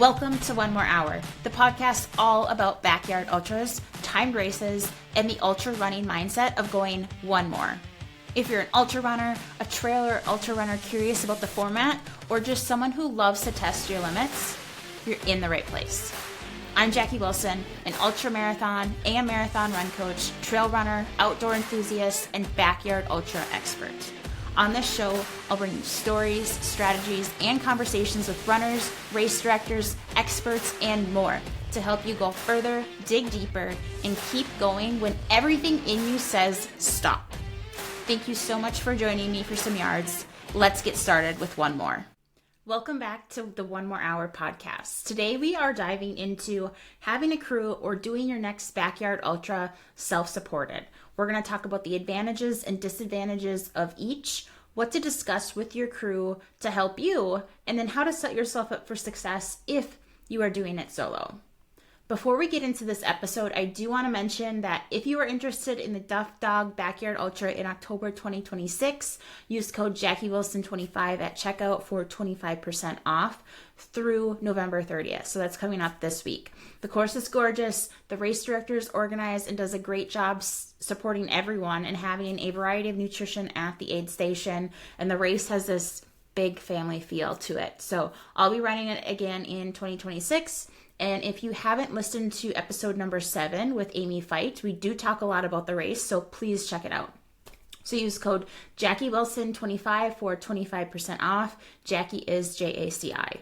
Welcome to One More Hour, the podcast all about backyard ultras, timed races, and the ultra running mindset of going one more. If you're an ultra runner, a trail or ultra runner curious about the format, or just someone who loves to test your limits, you're in the right place. I'm Jackie Wilson, an ultra marathon and marathon run coach, trail runner, outdoor enthusiast, and backyard ultra expert. On this show, I'll bring you stories, strategies, and conversations with runners, race directors, experts, and more to help you go further, dig deeper, and keep going when everything in you says stop. Thank you so much for joining me for some yards. Let's get started with one more. Welcome back to the One More Hour podcast. Today we are diving into having a crew or doing your next backyard ultra self-supported. We're going to talk about the advantages and disadvantages of each, what to discuss with your crew to help you, and then how to set yourself up for success if you are doing it solo. Before we get into this episode, I do want to mention that if you are interested in the Duff Dog Backyard Ultra in October 2026, use code JackieWilson25 at checkout for 25% off through November 30th. So that's coming up this week. The course is gorgeous. The race director is organized and does a great job supporting everyone and having a variety of nutrition at the aid station. And the race has this big family feel to it. So I'll be running it again in 2026. And if you haven't listened to episode number 7 with Amy Fight, we do talk a lot about the race, so please check it out. So use code JackieWilson25 for 25% off. Jackie is J-A-C-I.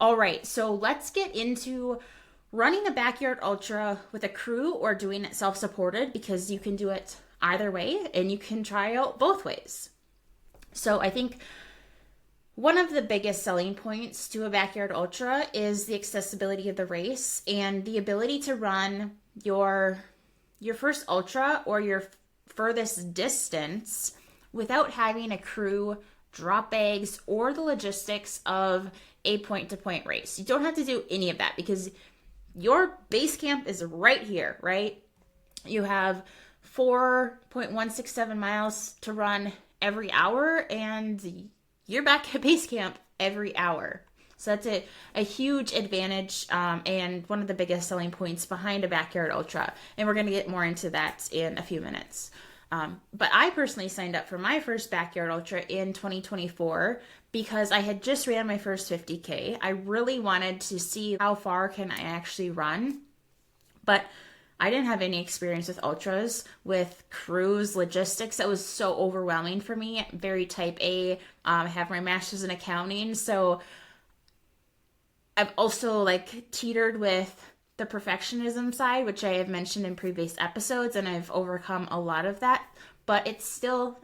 All right, so let's get into running a backyard ultra with a crew or doing it self-supported, because you can do it either way and you can try out both ways. So I think one of the biggest selling points to a backyard ultra is the accessibility of the race and the ability to run your first ultra or your furthest distance without having a crew, drop bags, or the logistics of a point-to-point race. You don't have to do any of that because your base camp is right here, right? You have 4.167 miles to run every hour, and you're back at base camp every hour. So that's a huge advantage and one of the biggest selling points behind a backyard ultra. And we're going to get more into that in a few minutes. But I personally signed up for my first backyard ultra in 2024 because I had just ran my first 50K. I really wanted to see how far can I actually run. But I didn't have any experience with ultras, with crews, logistics. That was so overwhelming for me. Very type A. I have my master's in accounting. So I've also teetered with the perfectionism side, which I have mentioned in previous episodes, and I've overcome a lot of that. But it's still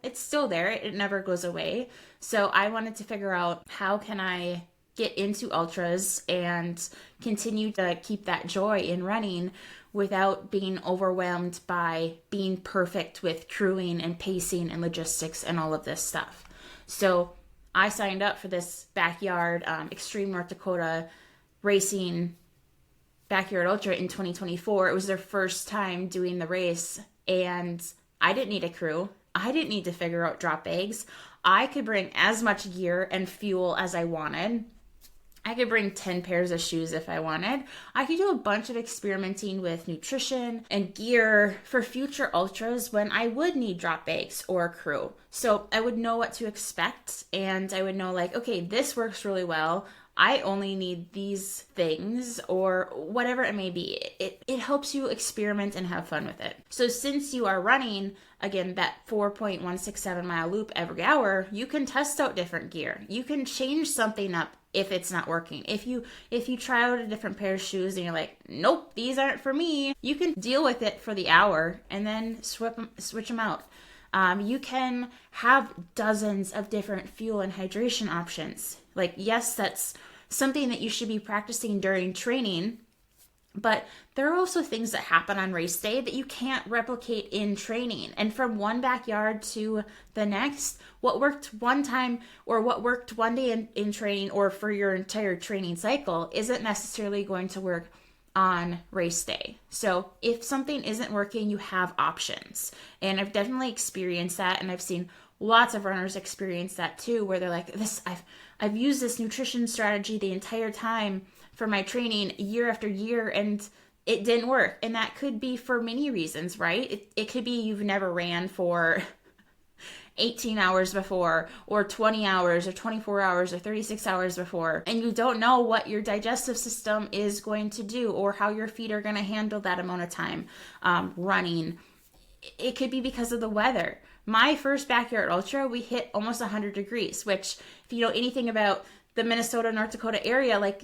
there. It never goes away. So I wanted to figure out how can I get into ultras and continue to keep that joy in running without being overwhelmed by being perfect with crewing and pacing and logistics and all of this stuff. So I signed up for this backyard Extreme North Dakota Racing Backyard Ultra in 2024. It was their first time doing the race, and I didn't need a crew. I didn't need to figure out drop bags. I could bring as much gear and fuel as I wanted. I could bring 10 pairs of shoes if I wanted. I could do a bunch of experimenting with nutrition and gear for future ultras when I would need drop bags or a crew. So I would know what to expect, and I would know okay, this works really well. I only need these things or whatever it may be. It helps you experiment and have fun with it. So since you are running, again, that 4.167 mile loop every hour, you can test out different gear. You can change something up if it's not working. If you try out a different pair of shoes and you're like, nope, these aren't for me, you can deal with it for the hour and then switch them out. You can have dozens of different fuel and hydration options. Yes, that's something that you should be practicing during training, but there are also things that happen on race day that you can't replicate in training. And from one backyard to the next, what worked one time or what worked one day in training or for your entire training cycle isn't necessarily going to work on race day. So if something isn't working, you have options. And I've definitely experienced that, and I've seen lots of runners experience that too, where they're like, I've used this nutrition strategy the entire time for my training year after year, and it didn't work. And that could be for many reasons, right? It could be you've never ran for 18 hours before, or 20 hours, or 24 hours, or 36 hours before, and you don't know what your digestive system is going to do or how your feet are going to handle that amount of time running. It could be because of the weather. My first backyard ultra, we hit almost 100 degrees, which, if you know anything about the Minnesota, North Dakota area, like,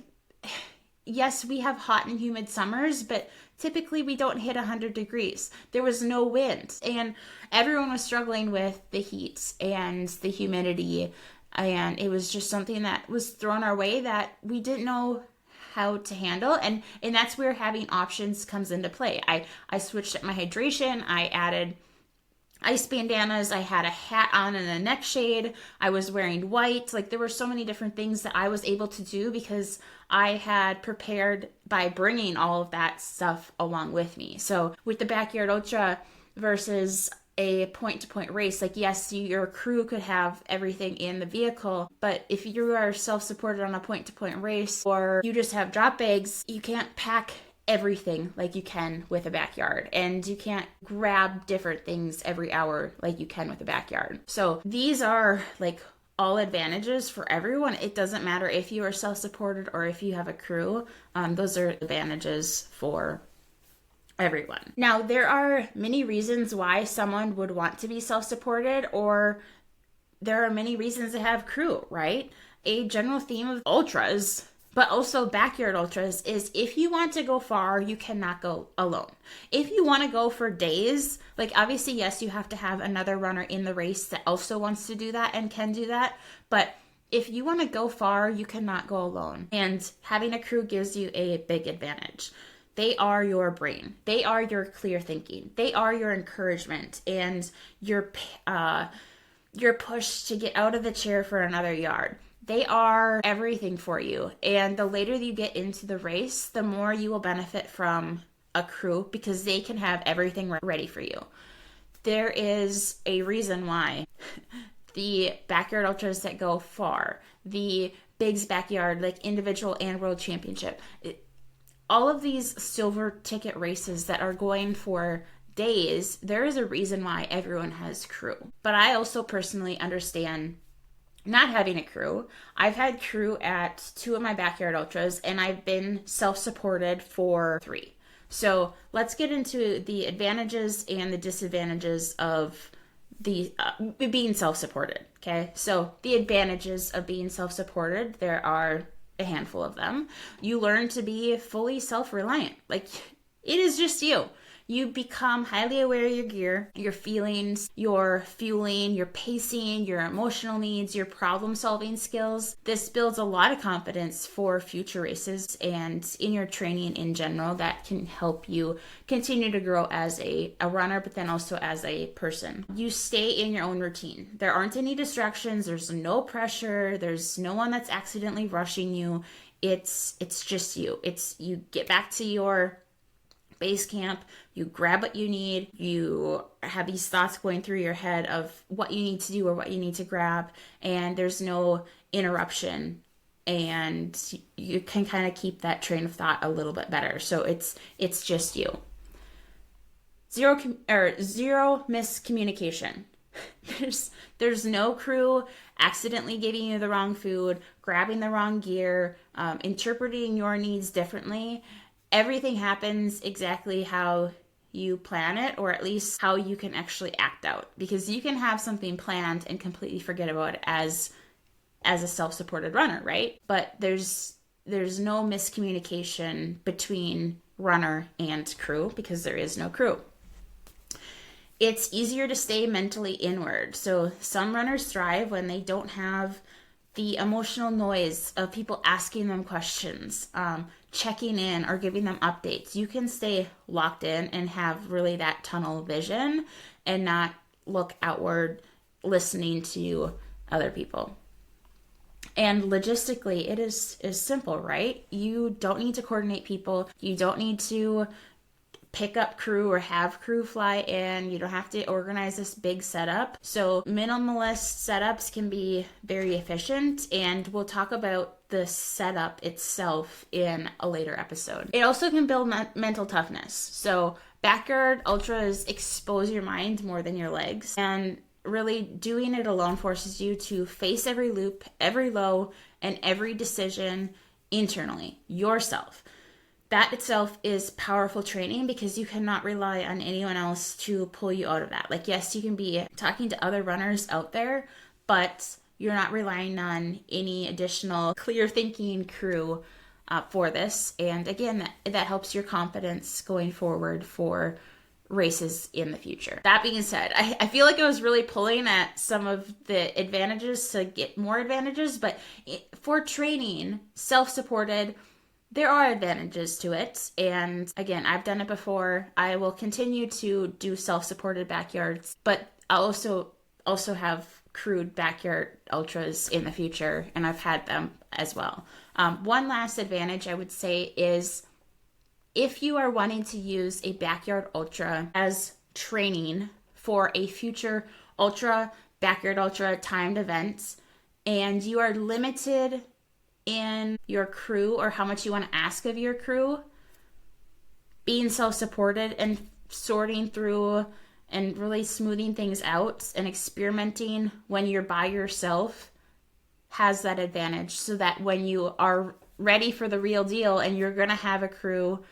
yes, we have hot and humid summers, but typically we don't hit 100 degrees. There was no wind, and everyone was struggling with the heat and the humidity, and it was just something that was thrown our way that we didn't know how to handle, and that's where having options comes into play. I switched up my hydration. I added ice bandanas. I had a hat on and a neck shade. I was wearing white. Like, there were so many different things that I was able to do because I had prepared by bringing all of that stuff along with me. So with the backyard ultra versus a point-to-point race, like, yes, your crew could have everything in the vehicle, but if you are self-supported on a point-to-point race, or you just have drop bags, you can't pack everything like you can with a backyard, and you can't grab different things every hour like you can with a backyard. So these are like all advantages for everyone. It doesn't matter if you are self-supported or if you have a crew. Those are advantages for everyone. Now, there are many reasons why someone would want to be self-supported, or there are many reasons to have crew, right? A general theme of ultras, but also backyard ultras, is if you want to go far, you cannot go alone. If you want to go for days, like, obviously, yes, you have to have another runner in the race that also wants to do that and can do that. But if you want to go far, you cannot go alone. And having a crew gives you a big advantage. They are your brain. They are your clear thinking. They are your encouragement and your push to get out of the chair for another yard. They are everything for you. And the later you get into the race, the more you will benefit from a crew, because they can have everything ready for you. There is a reason why the backyard ultras that go far, the Bigs Backyard, like individual and world championship, all of these silver ticket races that are going for days, there is a reason why everyone has crew. But I also personally understand not having a crew. I've had crew at 2 of my backyard ultras, and I've been self-supported for 3. So let's get into the advantages and the disadvantages of the being self-supported. Okay, so the advantages of being self-supported, there are a handful of them. You learn to be fully self-reliant. Like, it is just you. You become highly aware of your gear, your feelings, your fueling, your pacing, your emotional needs, your problem-solving skills. This builds a lot of confidence for future races and in your training in general that can help you continue to grow as a runner, but then also as a person. You stay in your own routine. There aren't any distractions. There's no pressure. There's no one that's accidentally rushing you. It's just you. You get back to your base camp, you grab what you need, you have these thoughts going through your head of what you need to do or what you need to grab, and there's no interruption, and you can kind of keep that train of thought a little bit better. So it's just you. Zero miscommunication. There's no crew accidentally giving you the wrong food, grabbing the wrong gear, interpreting your needs differently. Everything happens exactly how you plan it, or at least how you can actually act out. Because you can have something planned and completely forget about it as a self-supported runner, right? But there's no miscommunication between runner and crew because there is no crew. It's easier to stay mentally inward. So some runners thrive when they don't have the emotional noise of people asking them questions, checking in or giving them updates. You can stay locked in and have really that tunnel vision and not look outward, listening to other people. And logistically, it is simple, right? You don't need to coordinate people. You don't need to pick up crew or have crew fly in. You don't have to organize this big setup. So minimalist setups can be very efficient, and we'll talk about the setup itself in a later episode. It also can build mental toughness. So backyard ultras expose your mind more than your legs, and really doing it alone forces you to face every loop, every low, and every decision internally, yourself. That itself is powerful training because you cannot rely on anyone else to pull you out of that. Like, yes, you can be talking to other runners out there, but you're not relying on any additional clear thinking crew for this. And again, that helps your confidence going forward for races in the future. That being said, I feel like I was really pulling at some of the advantages to get more advantages, but for training, self-supported, there are advantages to it. And again, I've done it before. I will continue to do self-supported backyards, but I'll also have crewed backyard ultras in the future, and I've had them as well. One last advantage I would say is if you are wanting to use a backyard ultra as training for a future backyard ultra timed event, and you are limited in your crew or how much you want to ask of your crew, being self-supported and sorting through and really smoothing things out and experimenting when you're by yourself has that advantage, so that when you are ready for the real deal and you're going to have a crew,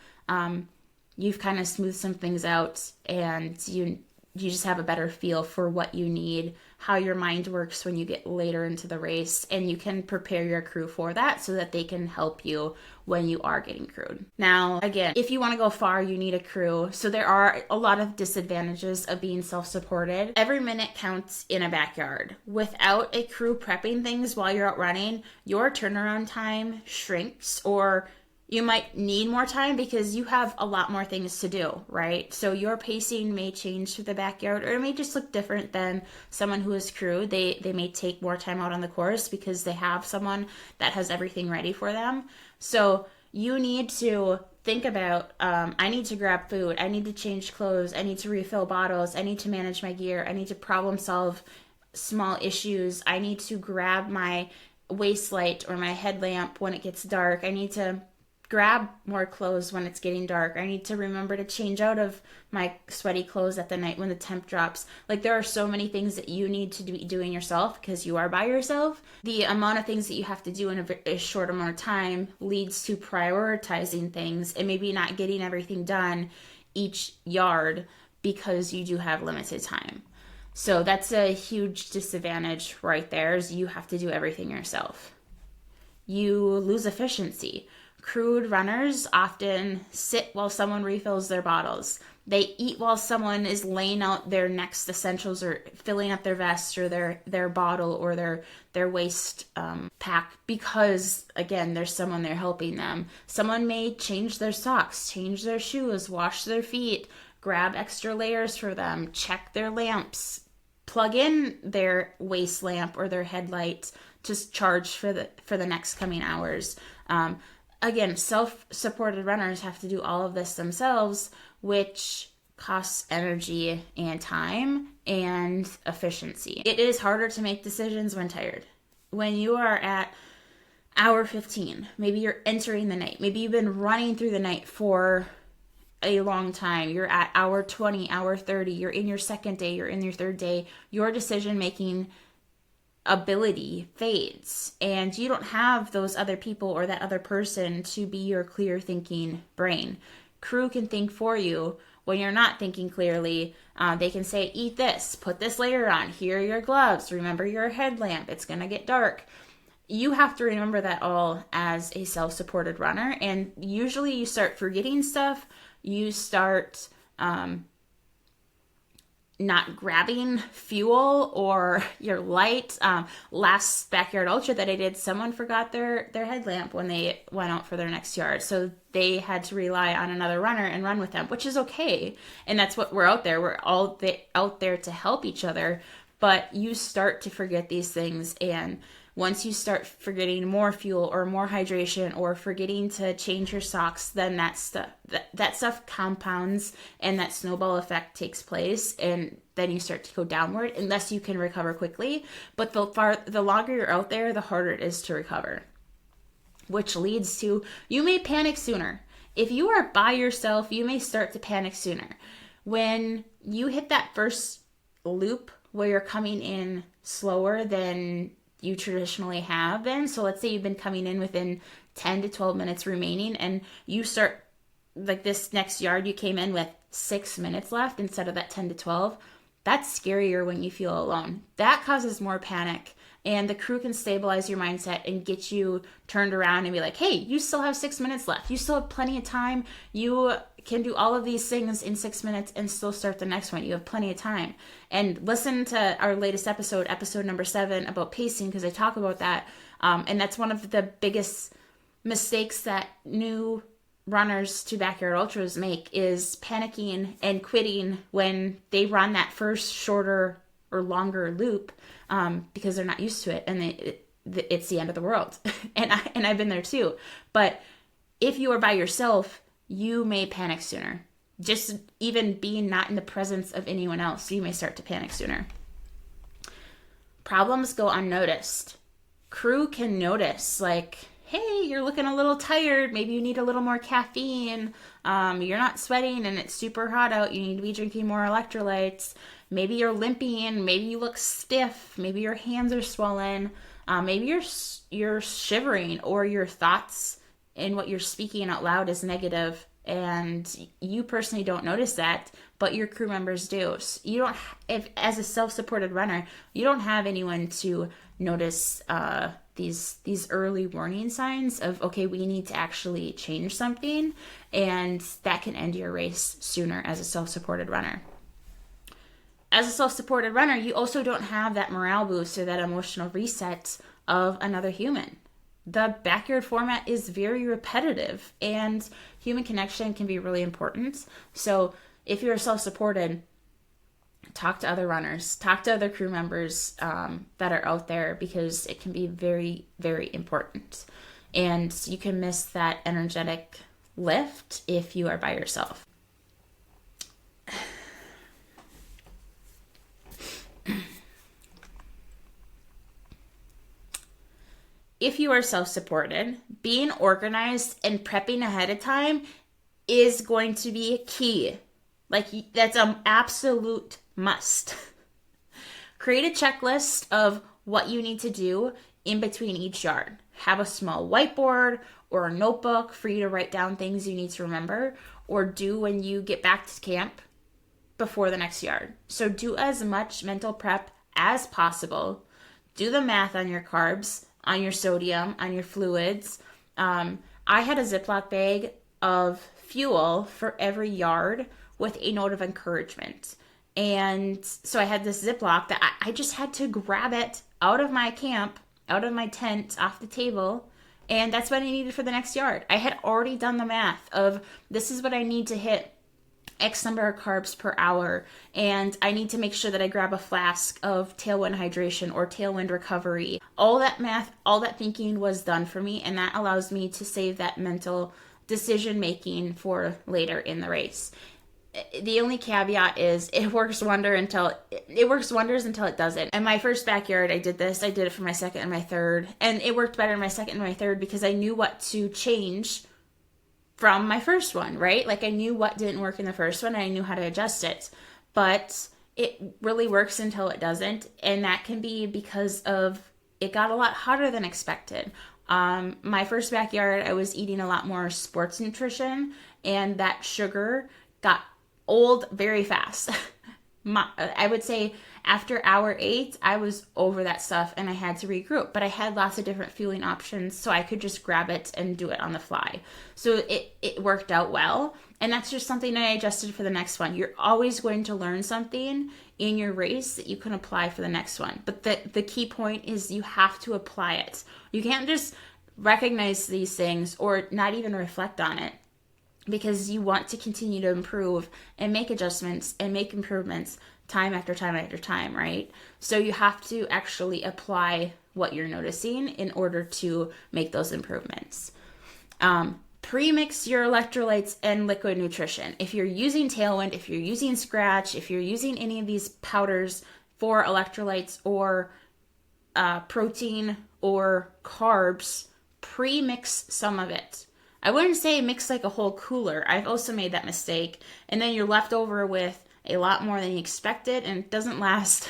you've kind of smoothed some things out, and you just have a better feel for what you need, how your mind works when you get later into the race, and you can prepare your crew for that so that they can help you when you are getting crewed. Now, again, if you want to go far, you need a crew. So there are a lot of disadvantages of being self-supported. Every minute counts in a backyard. Without a crew prepping things while you're out running, your turnaround time shrinks, or you might need more time because you have a lot more things to do, right? So your pacing may change for the backyard, or it may just look different than someone who is crewed. They may take more time out on the course because they have someone that has everything ready for them. So you need to think about, I need to grab food, I need to change clothes, I need to refill bottles, I need to manage my gear, I need to problem solve small issues, I need to grab my waist light or my headlamp when it gets dark, I need to grab more clothes when it's getting dark. I need to remember to change out of my sweaty clothes at the night when the temp drops. Like, there are so many things that you need to be doing yourself because you are by yourself. The amount of things that you have to do in a short amount of time leads to prioritizing things and maybe not getting everything done each yard because you do have limited time. So that's a huge disadvantage right there, is you have to do everything yourself. You lose efficiency. Crewed runners often sit while someone refills their bottles. They eat while someone is laying out their next essentials or filling up their vest or their bottle or their waist pack, because, again, there's someone there helping them. Someone may change their socks, change their shoes, wash their feet, grab extra layers for them, check their lamps, plug in their waist lamp or their headlight to charge for the next coming hours. Again, self-supported runners have to do all of this themselves, which costs energy and time and efficiency. It is harder to make decisions when tired. When you are at hour 15, maybe you're entering the night, maybe you've been running through the night for a long time, you're at hour 20, hour 30, you're in your second day, you're in your third day, your decision-making ability fades, and you don't have those other people or that other person to be your clear thinking brain. Crew can think for you when you're not thinking clearly. They can say, eat this, put this layer on, here are your gloves, remember your headlamp, it's gonna get dark. You have to remember that all as a self-supported runner, and usually you start forgetting stuff. You start not grabbing fuel or your light. Last backyard ultra that I did, someone forgot their headlamp when they went out for their next yard, so they had to rely on another runner and run with them, which is okay, and that's what we're out there. We're out there to help each other, but you start to forget these things, and Once you start forgetting more fuel or more hydration or forgetting to change your socks, then that stuff compounds and that snowball effect takes place, and then you start to go downward unless you can recover quickly. But the longer you're out there, the harder it is to recover, which leads to you may panic sooner. If you are by yourself, you may start to panic sooner. When you hit that first loop where you're coming in slower than you traditionally have been, so let's say you've been coming in within 10 to 12 minutes remaining, and you start, like this next yard, you came in with 6 minutes left instead of that 10 to 12, that's scarier when you feel alone. That causes more panic, and the crew can stabilize your mindset and get you turned around and be like, hey, you still have 6 minutes left. You still have plenty of time. You can do all of these things in 6 minutes and still start the next one. You have plenty of time. And listen to our latest episode number 7, about pacing, because I talk about that. And that's one of the biggest mistakes that new runners to backyard ultras make, is panicking and quitting when they run that first shorter or longer loop, because they're not used to it, and it's the end of the world. and I've been there too. But if you are by yourself, you may panic sooner. Just even being not in the presence of anyone else, you may start to panic sooner. Problems go unnoticed. Crew can notice, like, hey, you're looking a little tired. Maybe you need a little more caffeine. You're not sweating and it's super hot out. You need to be drinking more electrolytes. Maybe you're limping. Maybe you look stiff. Maybe your hands are swollen. Maybe you're shivering, or your thoughts and what you're speaking out loud is negative, and you personally don't notice that, but your crew members do. So you don't, if as a self-supported runner, you don't have anyone to notice these early warning signs of, okay, we need to actually change something, and that can end your race sooner as a self-supported runner. As a self-supported runner, you also don't have that morale boost or that emotional reset of another human. The backyard format is very repetitive, and human connection can be really important. So if you're self-supported, talk to other runners, talk to other crew members that are out there, because it can be very, very important. And you can miss that energetic lift if you are by yourself. If you are self-supported, being organized and prepping ahead of time is going to be key. Like, that's an absolute must. Create a checklist of what you need to do in between each yard. Have a small whiteboard or a notebook for you to write down things you need to remember or do when you get back to camp before the next yard. So do as much mental prep as possible. Do the math on your carbs, on your sodium, on your fluids. I had a Ziploc bag of fuel for every yard with a note of encouragement. And so I had this Ziploc that I just had to grab it out of my camp, out of my tent, off the table, and that's what I needed for the next yard. I had already done the math of, this is what I need to hit X number of carbs per hour, and I need to make sure that I grab a flask of tailwind hydration or tailwind recovery. All that math, all that thinking was done for me, and that allows me to save that mental decision making for later in the race. The only caveat is it works wonders until it doesn't. In my first backyard, I did this. I did it for my second and my third, and it worked better in my second and my third because I knew what to change from my first one, right? Like, I knew what didn't work in the first one, and I knew how to adjust it. But it really works until it doesn't, and that can be because of it got a lot hotter than expected. My first backyard, I was eating a lot more sports nutrition, and that sugar got old very fast. I would say after hour 8, I was over that stuff and I had to regroup, but I had lots of different fueling options, so I could just grab it and do it on the fly. So it worked out well, and that's just something I adjusted for the next one. You're always going to learn something in your race that you can apply for the next one, but the key point is you have to apply it. You can't just recognize these things or not even reflect on it, because you want to continue to improve and make adjustments and make improvements time after time after time, right? So you have to actually apply what you're noticing in order to make those improvements. Pre-mix your electrolytes and liquid nutrition. If you're using Tailwind, if you're using Scratch, if you're using any of these powders for electrolytes or protein or carbs, pre-mix some of it. I wouldn't say mix like a whole cooler. I've also made that mistake. And then you're left over with a lot more than you expected, and it doesn't last.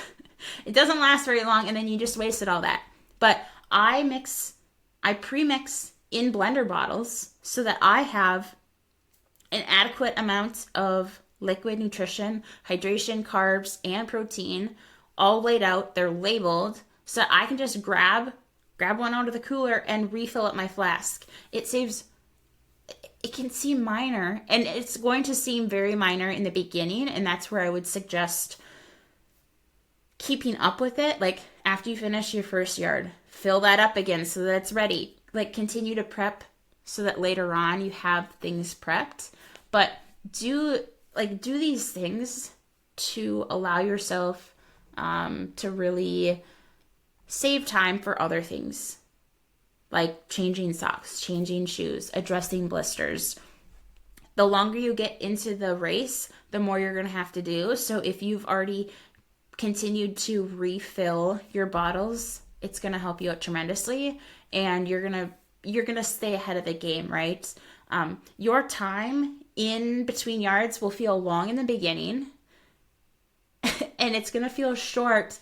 It doesn't last very long, and then you just wasted all that. But I pre-mix in blender bottles so that I have an adequate amount of liquid nutrition, hydration, carbs, and protein all laid out. They're labeled so I can just grab one out of the cooler and refill up my flask. It can seem minor, and it's going to seem very minor in the beginning, and that's where I would suggest keeping up with it. Like after you finish your first yard, fill that up again so that it's ready. Like continue to prep so that later on you have things prepped. But do these things to allow yourself to really save time for other things, like changing socks, changing shoes, addressing blisters. The longer you get into the race, the more you're going to have to do. So if you've already continued to refill your bottles, it's going to help you out tremendously, and you're going to stay ahead of the game, right? Your time in between yards will feel long in the beginning, and it's going to feel short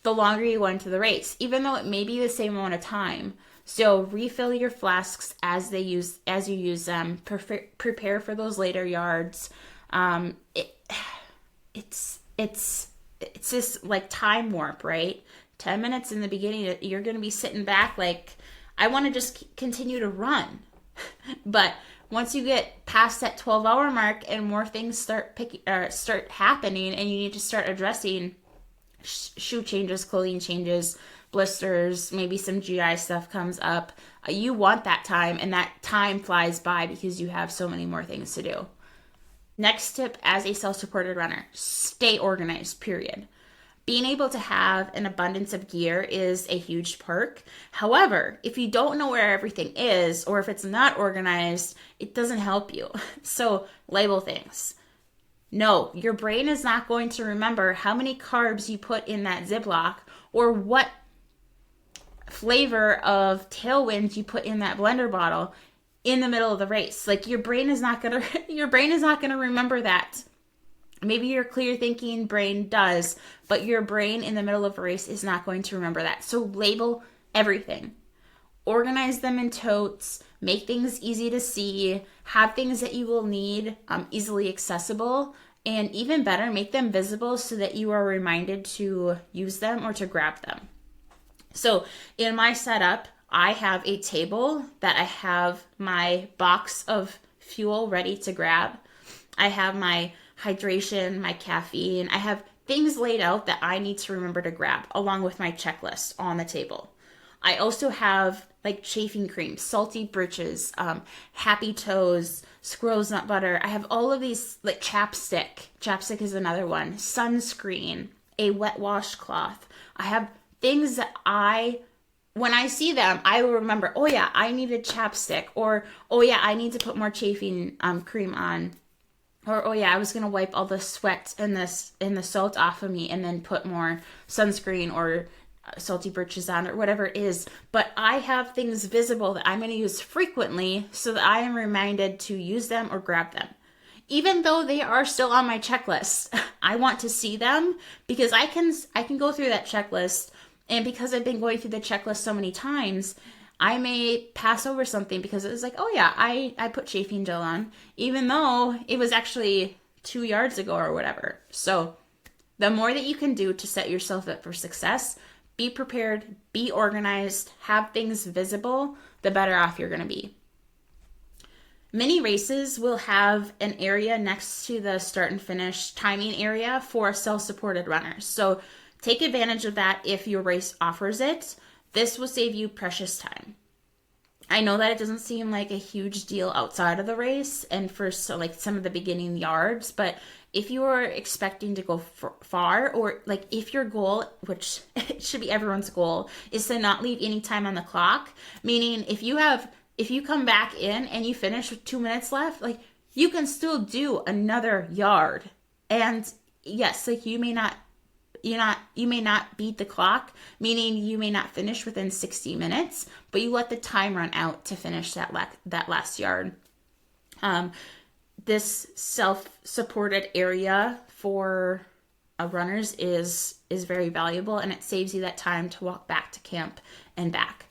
the longer you go into the race, even though it may be the same amount of time. So refill your flasks as you use them. Prepare for those later yards. It's this like time warp, right? 10 minutes in the beginning, you're going to be sitting back like, I want to just continue to run. But once you get past that 12-hour mark and more things start happening, and you need to start addressing shoe changes, clothing changes, blisters, maybe some GI stuff comes up, you want that time, and that time flies by because you have so many more things to do. Next tip as a self-supported runner, stay organized, period. Being able to have an abundance of gear is a huge perk. However, if you don't know where everything is, or if it's not organized, it doesn't help you. So label things. No, your brain is not going to remember how many carbs you put in that Ziploc or what flavor of Tailwind you put in that blender bottle in the middle of the race. Like your brain is not gonna remember that. Maybe your clear thinking brain does, but your brain in the middle of a race is not going to remember that. So label everything. Organize them in totes, make things easy to see, have things that you will need easily accessible, and even better, make them visible so that you are reminded to use them or to grab them. So in my setup, I have a table that I have my box of fuel ready to grab. I have my hydration, my caffeine. I have things laid out that I need to remember to grab along with my checklist on the table. I also have like chafing cream, salty britches, happy toes, squirrel's nut butter. I have all of these, like chapstick. Chapstick is another one. Sunscreen, a wet washcloth. I have things that when I see them, I will remember, oh yeah, I need a chapstick, or oh yeah, I need to put more chafing cream on. Or, oh yeah, I was going to wipe all the sweat and the salt off of me and then put more sunscreen or salty britches on or whatever it is. But I have things visible that I'm going to use frequently so that I am reminded to use them or grab them. Even though they are still on my checklist, I want to see them because I can go through that checklist, and because I've been going through the checklist so many times, I may pass over something because it was like, oh yeah, I put chafing gel on, even though it was actually 2 yards ago or whatever. So the more that you can do to set yourself up for success, be prepared, be organized, have things visible, the better off you're going to be. Many races will have an area next to the start and finish timing area for self-supported runners. So take advantage of that if your race offers it. This will save you precious time. I know that it doesn't seem like a huge deal outside of the race and for like some of the beginning yards, but if you are expecting to go far, or like if your goal, which it should be everyone's goal, is to not leave any time on the clock, meaning if you come back in and you finish with 2 minutes left, like you can still do another yard. And yes, like you may not beat the clock, meaning you may not finish within 60 minutes, but you let the time run out to finish that last yard. This self-supported area for runners is very valuable, and it saves you that time to walk back to camp and back.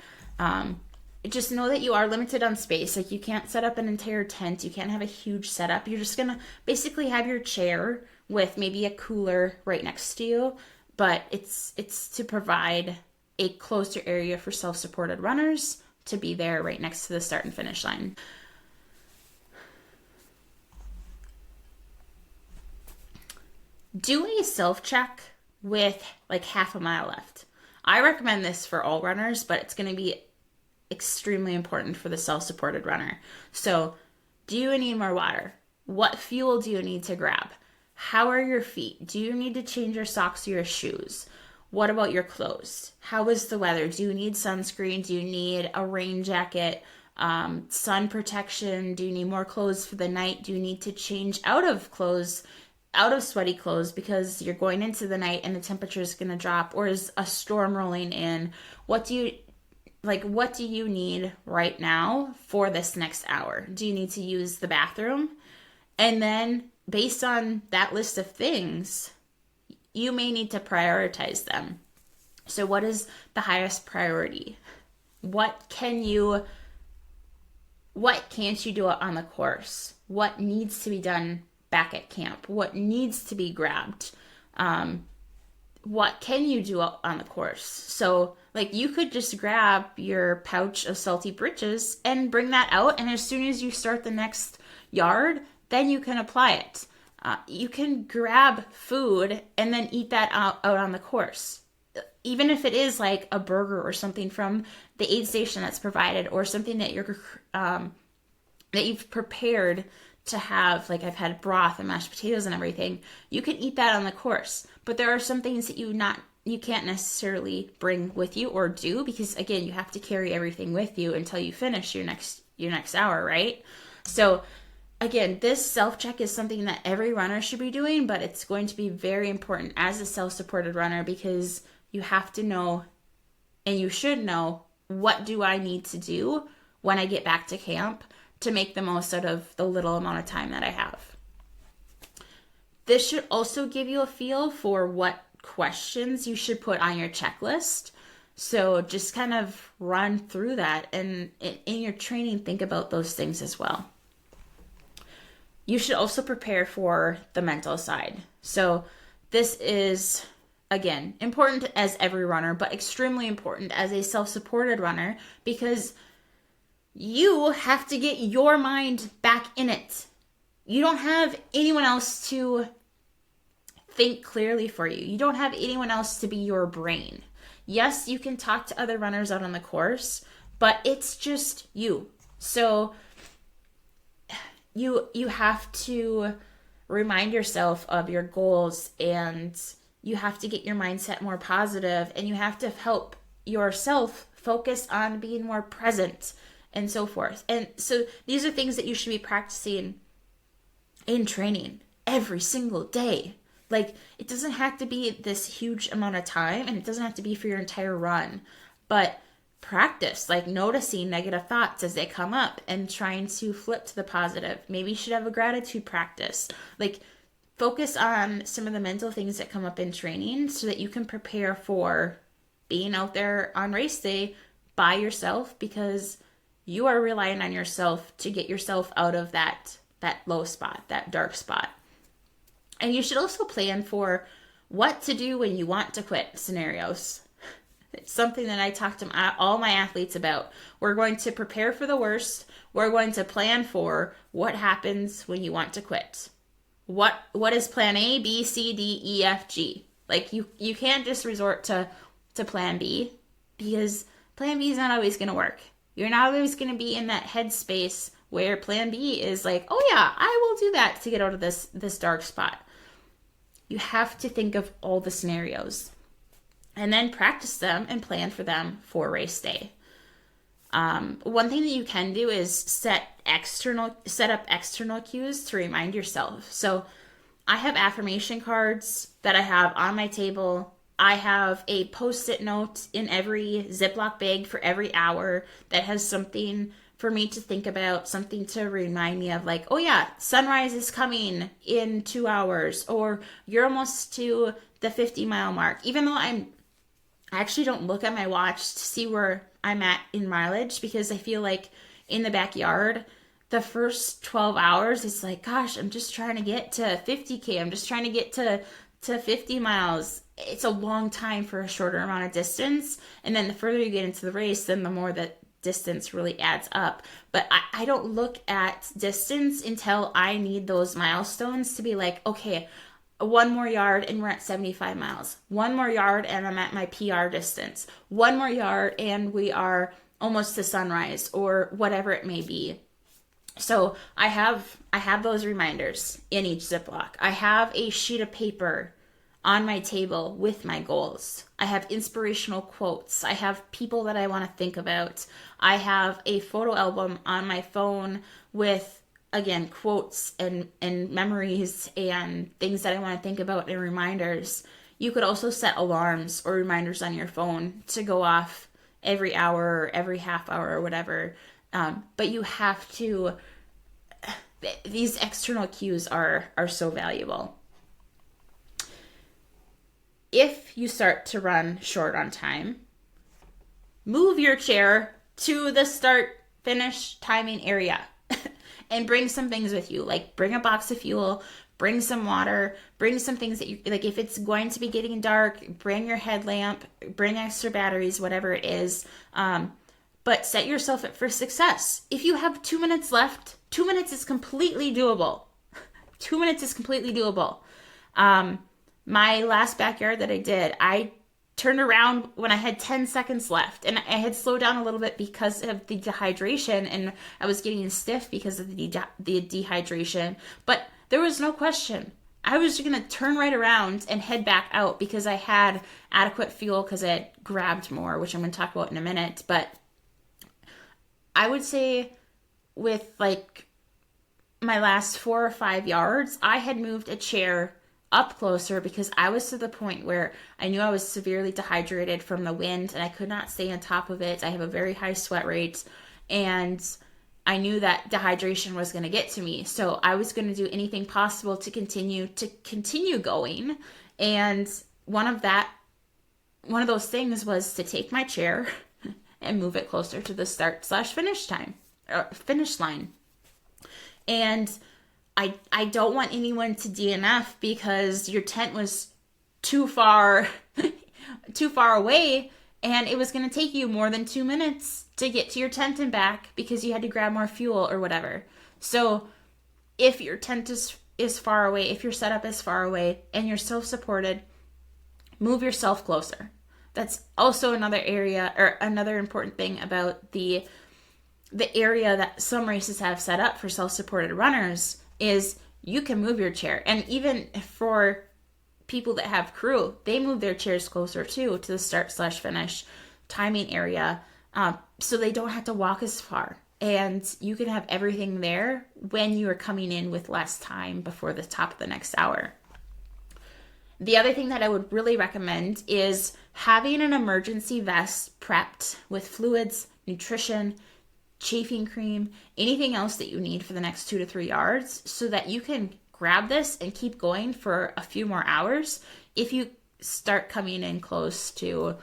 Just know that you are limited on space. Like you can't set up an entire tent. You can't have a huge setup. You're just gonna basically have your chair with maybe a cooler right next to you, but it's to provide a closer area for self-supported runners to be there right next to the start and finish line. Do a self-check with like half a mile left. I recommend this for all runners, but it's going to be extremely important for the self-supported runner. So, do you need more water? What fuel do you need to grab? How are your feet? Do you need to change your socks or your shoes? What about your clothes? How is the weather? Do you need sunscreen? Do you need a rain jacket? Sun protection? Do you need more clothes for the night? Do you need to change out of sweaty clothes because you're going into the night and the temperature is going to drop, or is a storm rolling in? What do you need right now for this next hour? Do you need to use the bathroom? And then based on that list of things, you may need to prioritize them. So what is the highest priority? What can't you do on the course? What needs to be done back at camp? What needs to be grabbed? What can you do on the course? So like you could just grab your pouch of salty britches and bring that out, and as soon as you start the next yard, then you can apply it. You can grab food and then eat that out on the course. Even if it is like a burger or something from the aid station that's provided, or something that you've prepared to have, like I've had broth and mashed potatoes and everything, you can eat that on the course. But there are some things that you can't necessarily bring with you or do, because again, you have to carry everything with you until you finish your next hour, right? So again, this self-check is something that every runner should be doing, but it's going to be very important as a self-supported runner, because you have to know, and you should know, what do I need to do when I get back to camp to make the most out of the little amount of time that I have. This should also give you a feel for what questions you should put on your checklist. So just kind of run through that, and in your training, think about those things as well. You should also prepare for the mental side. So this is, again, important as every runner, but extremely important as a self-supported runner, because you have to get your mind back in it. You don't have anyone else to think clearly for you. You don't have anyone else to be your brain. Yes, you can talk to other runners out on the course, but it's just you. So you have to remind yourself of your goals, and you have to get your mindset more positive, and you have to help yourself focus on being more present and so forth. And so these are things that you should be practicing in training every single day. Like, it doesn't have to be this huge amount of time, and it doesn't have to be for your entire run, but practice, like noticing negative thoughts as they come up and trying to flip to the positive. Maybe you should have a gratitude practice. Like, focus on some of the mental things that come up in training so that you can prepare for being out there on race day by yourself, because you are relying on yourself to get yourself out of that low spot, that dark spot. And you should also plan for what to do when you want to quit scenarios. It's something that I talk to all my athletes about. We're going to prepare for the worst. We're going to plan for what happens when you want to quit. What is plan A, B, C, D, E, F, G? Like, you can't just resort to plan B, because plan B is not always going to work. You're not always going to be in that headspace where plan B is like, oh yeah, I will do that to get out of this dark spot. You have to think of all the scenarios and then practice them and plan for them for race day. One thing that you can do is set up external cues to remind yourself. So I have affirmation cards that I have on my table. I have a Post-it note in every Ziploc bag for every hour that has something for me to think about, something to remind me of, like, oh yeah, sunrise is coming in 2 hours, or you're almost to the 50-mile mark. Even though I actually don't look at my watch to see where I'm at in mileage, because I feel like in the backyard, the first 12 hours, it's like, gosh, I'm just trying to get to 50K. I'm just trying to get to 50 miles. It's a long time for a shorter amount of distance. And then the further you get into the race, then the more that distance really adds up. But I don't look at distance until I need those milestones to be like, okay, one more yard and we're at 75 miles. One more yard and I'm at my PR distance. One more yard and we are almost to sunrise, or whatever it may be. So I have those reminders in each Ziploc. I have a sheet of paper on my table with my goals. I have inspirational quotes. I have people that I want to think about. I have a photo album on my phone with, again, quotes and memories and things that I want to think about and reminders. You could also set alarms or reminders on your phone to go off every hour or every half hour or whatever. But you have to, these external cues are so valuable. If you start to run short on time, move your chair to the start-finish timing area and bring some things with you. Like, bring a box of fuel, bring some water, bring some things that you, like, if it's going to be getting dark, bring your headlamp, bring extra batteries, whatever it is. But set yourself up for success. If you have 2 minutes left, 2 minutes is completely doable. 2 minutes is completely doable. My last backyard that I did, I turned around when I had 10 seconds left, and I had slowed down a little bit because of the dehydration, and I was getting stiff because of the dehydration, but there was no question. I was just going to turn right around and head back out because I had adequate fuel because I had grabbed more, which I'm going to talk about in a minute. But I would say with like my last 4 or 5 yards, I had moved a chair up closer because I was to the point where I knew I was severely dehydrated from the wind and I could not stay on top of it. I have a very high sweat rate and I knew that dehydration was going to get to me. So I was going to do anything possible to continue going. And one of those things was to take my chair and move it closer to the finish line. And I don't want anyone to DNF because your tent was too far away and it was going to take you more than 2 minutes to get to your tent and back because you had to grab more fuel or whatever. So if your tent is far away, if your setup is far away and you're self-supported, move yourself closer. That's also another area or another important thing about the area that some races have set up for self-supported runners is you can move your chair. And even for people that have crew, they move their chairs closer too to the start/finish timing area, so they don't have to walk as far. And you can have everything there when you are coming in with less time before the top of the next hour. The other thing that I would really recommend is having an emergency vest prepped with fluids, nutrition, chafing cream, anything else that you need for the next 2 to 3 yards so that you can grab this and keep going for a few more hours if you start coming in close to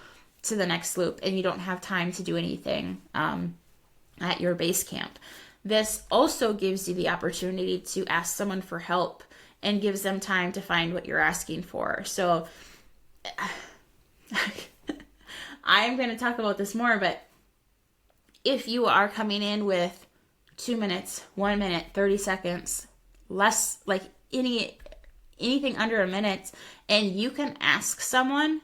the next loop and you don't have time to do anything at your base camp. This also gives you the opportunity to ask someone for help and gives them time to find what you're asking for. So I'm going to talk about this more, but if you are coming in with 2 minutes, 1 minute, 30 seconds, less, like anything under a minute, and you can ask someone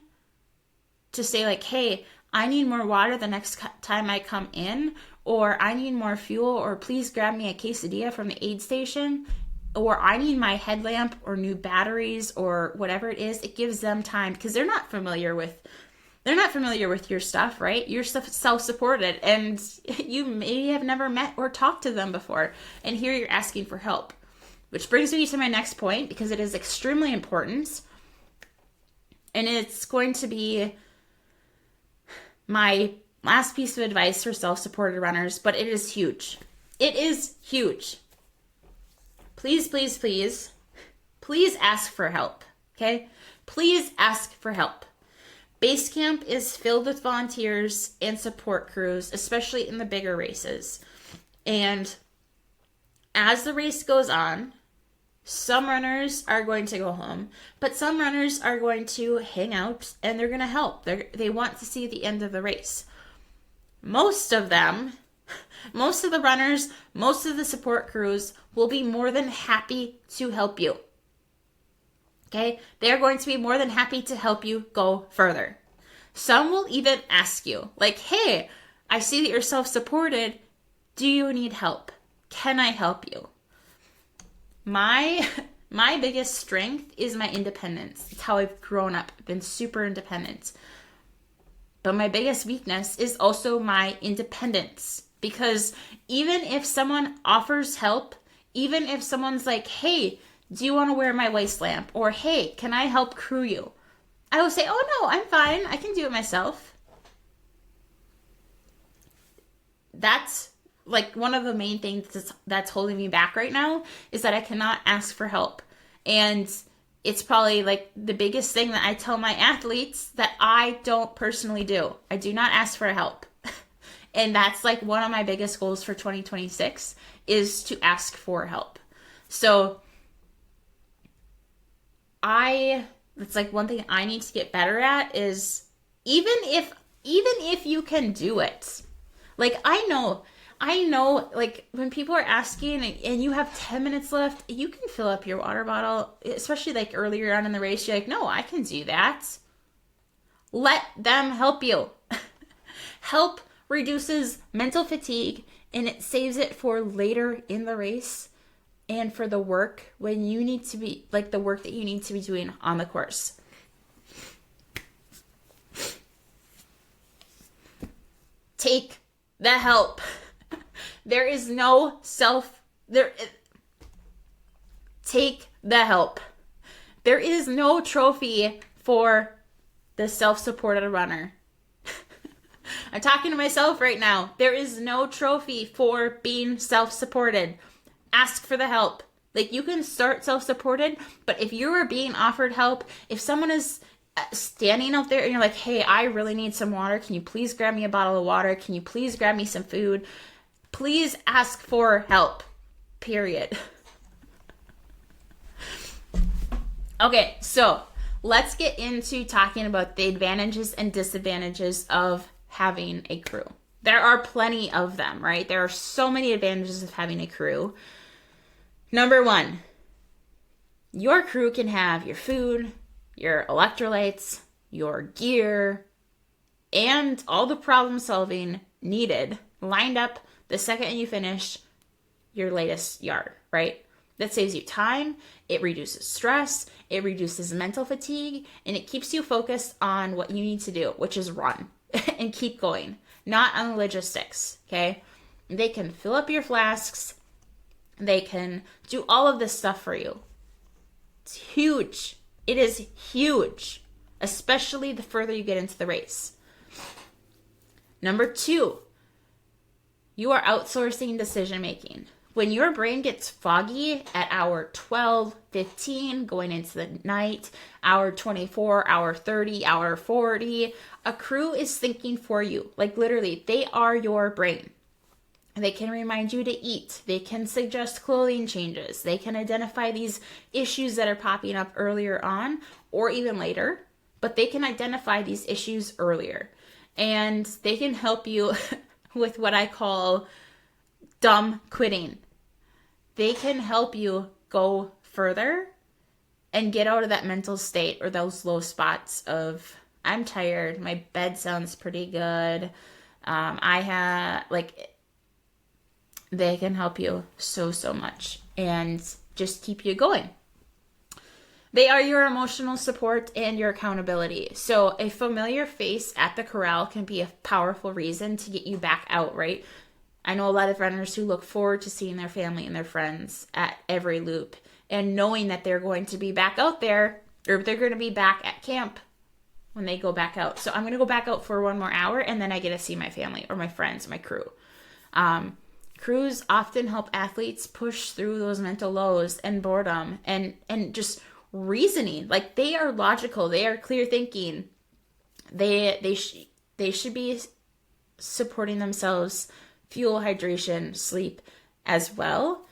to say like, hey, I need more water the next time I come in, or I need more fuel, or please grab me a quesadilla from the aid station, or I need my headlamp or new batteries or whatever it is. It gives them time because they're not familiar with your stuff, right? You're self-supported and you maybe have never met or talked to them before. And here you're asking for help, which brings me to my next point because it is extremely important. And it's going to be my last piece of advice for self-supported runners, but it is huge. It is huge. Please, please, please, please ask for help, okay? Please ask for help. Base camp is filled with volunteers and support crews, especially in the bigger races. And as the race goes on, some runners are going to go home, but some runners are going to hang out and they're going to help. They want to see the end of the race. Most of them, most of the runners, most of the support crews will be more than happy to help you. Okay? They're going to be more than happy to help you go further. Some will even ask you, like, hey, I see that you're self-supported. Do you need help? Can I help you? My biggest strength is my independence. It's how I've grown up. I've been super independent. But my biggest weakness is also my independence. Because even if someone offers help, even if someone's like, hey, do you want to wear my waist lamp? Or, hey, can I help crew you? I will say, oh no, I'm fine. I can do it myself. That's like one of the main things that's holding me back right now is that I cannot ask for help. And it's probably like the biggest thing that I tell my athletes that I don't personally do. I do not ask for help. And that's like one of my biggest goals for 2026 is to ask for help. So it's like one thing I need to get better at is even if you can do it, like I know, like when people are asking and you have 10 minutes left, you can fill up your water bottle, especially like earlier on in the race. You're like, no, I can do that. Let them help you. Help reduces mental fatigue and it saves it for later in the race and for the work when you need to be, like the work that you need to be doing on the course. Take the help. There is no take the help. There is no trophy for the self-supported runner. I'm talking to myself right now. There is no trophy for being self-supported. Ask for the help. Like you can start self-supported, but if you are being offered help, if someone is standing out there and you're like, hey, I really need some water. Can you please grab me a bottle of water? Can you please grab me some food? Please ask for help. Period. Okay, so let's get into talking about the advantages and disadvantages of having a crew. There are plenty of them, right? There are so many advantages of having a crew. Number one, your crew can have your food, your electrolytes, your gear, and all the problem solving needed lined up the second you finish your latest yard, right? That saves you time, it reduces stress, it reduces mental fatigue, and it keeps you focused on what you need to do, which is run and keep going, not on the logistics, okay? They can fill up your flasks, they can do all of this stuff for you. It's huge. It is huge, especially the further you get into the race. Number two, you are outsourcing decision making. When your brain gets foggy at hour 12, 15, going into the night, hour 24, hour 30, hour 40, a crew is thinking for you. Like literally, they are your brain. They can remind you to eat. They can suggest clothing changes. They can identify these issues that are popping up earlier on or even later, but they can identify these issues earlier. And they can help you with what I call dumb quitting. They can help you go further and get out of that mental state or those low spots of, I'm tired, my bed sounds pretty good. They can help you so, so much and just keep you going. They are your emotional support and your accountability. So a familiar face at the corral can be a powerful reason to get you back out, right? I know a lot of runners who look forward to seeing their family and their friends at every loop and knowing that they're going to be back out there, or they're going to be back at camp when they go back out. So I'm going to go back out for one more hour and then I get to see my family or my friends, my crew. Crews often help athletes push through those mental lows and boredom and just reasoning. Like, they are logical, they are clear thinking. They should be supporting themselves, fuel, hydration, sleep as well.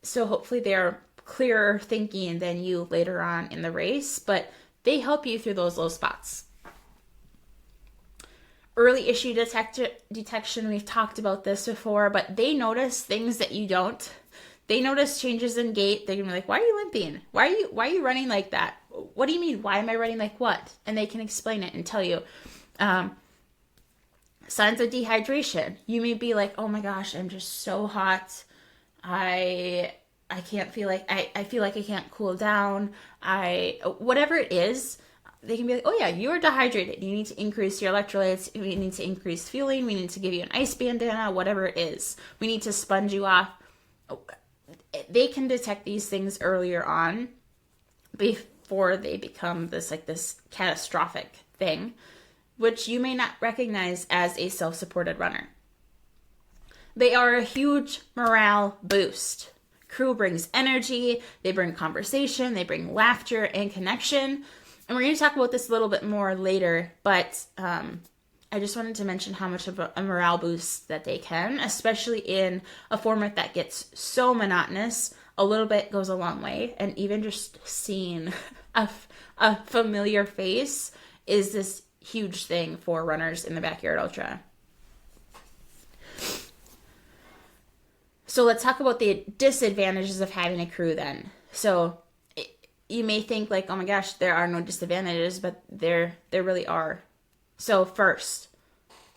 So hopefully they're clearer thinking than you later on in the race, but they help you through those low spots. Early issue detection, we've talked about this before, but they notice things that you don't. They notice changes in gait. They're gonna be like, why are you limping? Why are you running like that? What do you mean? Why am I running like what? And they can explain it and tell you. Signs of dehydration. You may be like, oh my gosh, I'm just so hot. I can't feel like, I feel like I can't cool down. Whatever it is, they can be like, oh yeah, you are dehydrated. You need to increase your electrolytes. We need to increase fueling. We need to give you an ice bandana, whatever it is. We need to sponge you off. They can detect these things earlier on before they become this catastrophic thing, which you may not recognize as a self-supported runner. They are a huge morale boost. Crew brings energy, they bring conversation, they bring laughter and connection. And we're going to talk about this a little bit more later, but I just wanted to mention how much of a morale boost that they can, especially in a format that gets so monotonous. A little bit goes a long way, and even just seeing a familiar face is this huge thing for runners in the Backyard Ultra. So let's talk about the disadvantages of having a crew then. So you may think like, oh my gosh, there are no disadvantages, but there really are. So first,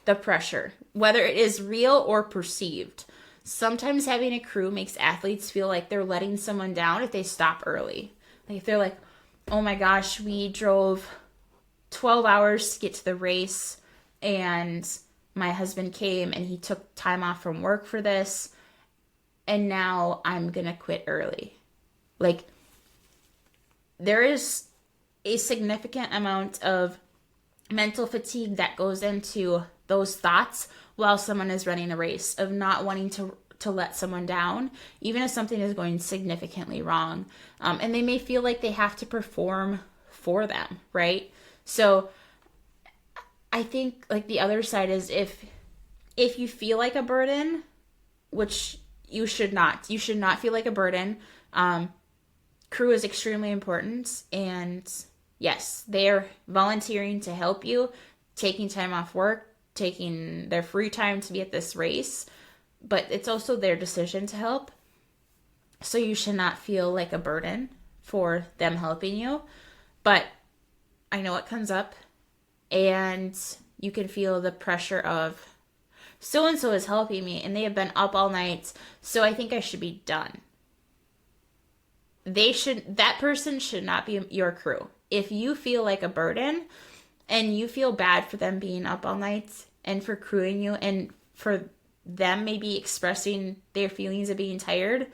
the pressure, whether it is real or perceived. Sometimes having a crew makes athletes feel like they're letting someone down if they stop early. Like if they're like, oh my gosh, we drove 12 hours to get to the race and my husband came and he took time off from work for this and now I'm gonna quit early. Like, there is a significant amount of mental fatigue that goes into those thoughts while someone is running a race, of not wanting to let someone down, even if something is going significantly wrong. And they may feel like they have to perform for them, right? So I think like the other side is if you feel like a burden, which you should not feel like a burden. Crew is extremely important, and yes, they're volunteering to help you, taking time off work, taking their free time to be at this race, but it's also their decision to help. So you should not feel like a burden for them helping you. But I know it comes up, and you can feel the pressure of, so-and-so is helping me, and they have been up all night, so I think I should be done. That person should not be your crew. If you feel like a burden and you feel bad for them being up all night and for crewing you and for them maybe expressing their feelings of being tired,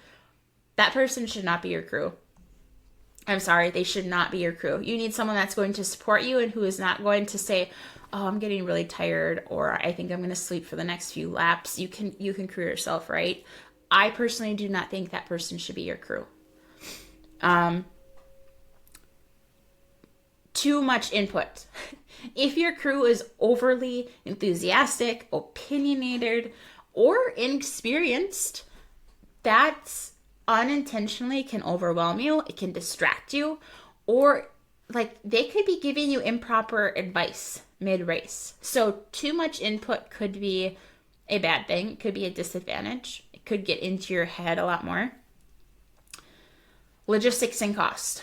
that person should not be your crew. I'm sorry, they should not be your crew. You need someone that's going to support you and who is not going to say, oh, I'm getting really tired, or I think I'm going to sleep for the next few laps. You can crew yourself, right? I personally do not think that person should be your crew. Too much input. If your crew is overly enthusiastic, opinionated, or inexperienced, that unintentionally can overwhelm you. It can distract you, or like they could be giving you improper advice mid-race. So too much input could be a bad thing. It could be a disadvantage. It could get into your head a lot more. Logistics and cost.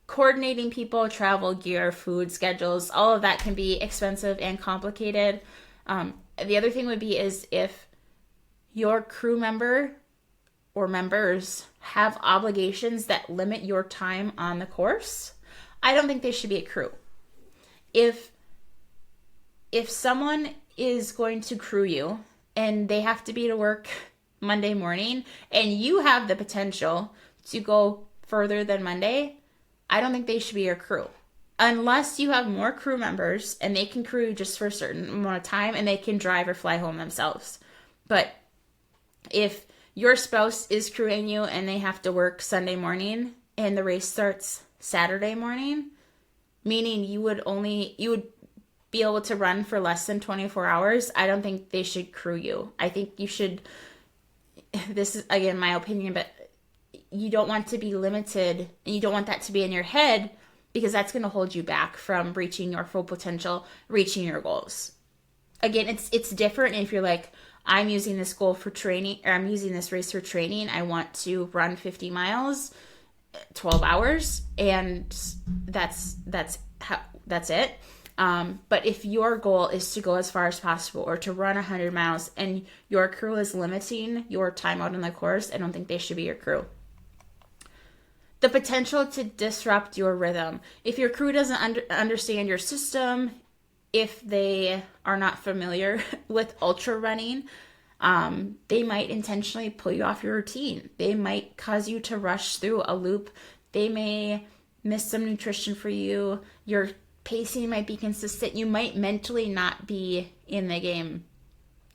Coordinating people, travel, gear, food, schedules, all of that can be expensive and complicated. The other thing would be is if your crew member or members have obligations that limit your time on the course, I don't think they should be a crew. If someone is going to crew you and they have to be to work Monday morning and you have the potential to go further than Monday, I don't think they should be your crew. Unless you have more crew members and they can crew just for a certain amount of time and they can drive or fly home themselves. But if your spouse is crewing you and they have to work Sunday morning and the race starts Saturday morning, meaning you would be able to run for less than 24 hours, I don't think they should crew you. I think you should, this is again my opinion, but you don't want to be limited and you don't want that to be in your head, because that's going to hold you back from reaching your full potential, reaching your goals. Again, it's different if you're like, I'm using this goal for training, or I'm using this race for training. I want to run 50 miles, 12 hours, and that's it. But if your goal is to go as far as possible or to run 100 miles and your crew is limiting your time out on the course, I don't think they should be your crew. The potential to disrupt your rhythm. If your crew doesn't understand your system, if they are not familiar with ultra running, they might intentionally pull you off your routine. They might cause you to rush through a loop. They may miss some nutrition for you. Your pacing might be consistent. You might mentally not be in the game.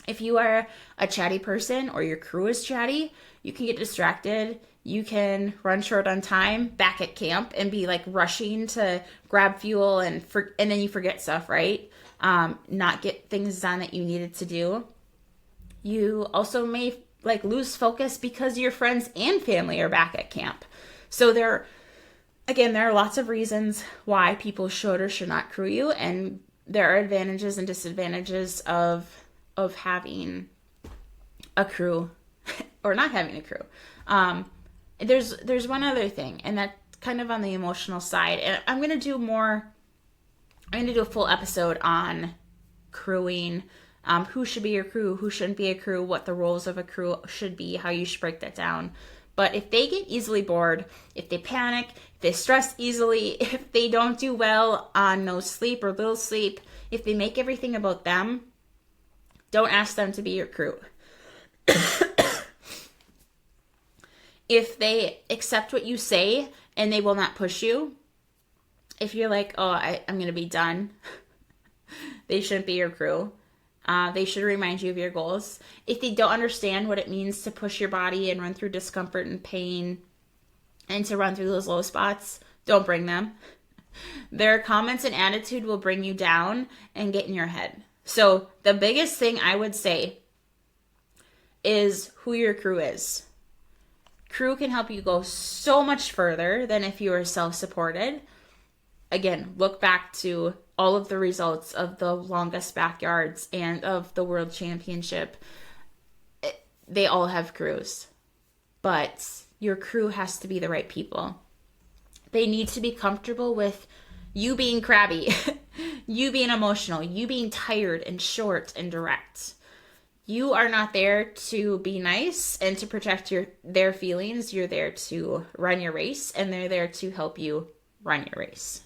If you are a chatty person or your crew is chatty, you can get distracted. You can run short on time back at camp and be like rushing to grab fuel and then you forget stuff, right? Not get things done that you needed to do. You also may like lose focus because your friends and family are back at camp. So there are lots of reasons why people should or should not crew you, and there are advantages and disadvantages of having a crew or not having a crew. There's one other thing, and that's kind of on the emotional side. And I'm going to do a full episode on crewing, who should be your crew, who shouldn't be a crew, what the roles of a crew should be, how you should break that down. But if they get easily bored, if they panic, if they stress easily, if they don't do well on no sleep or little sleep, if they make everything about them, don't ask them to be your crew. If they accept what you say and they will not push you, if you're like, oh, I'm going to be done, they shouldn't be your crew. They should remind you of your goals. If they don't understand what it means to push your body and run through discomfort and pain and to run through those low spots, don't bring them. Their comments and attitude will bring you down and get in your head. So the biggest thing I would say is who your crew is. Crew can help you go so much further than if you were self-supported. Again, look back to all of the results of the longest backyards and of the world championship. They all have crews, but your crew has to be the right people. They need to be comfortable with you being crabby, you being emotional, you being tired and short and direct. You are not there to be nice and to protect their feelings. You're there to run your race, and they're there to help you run your race.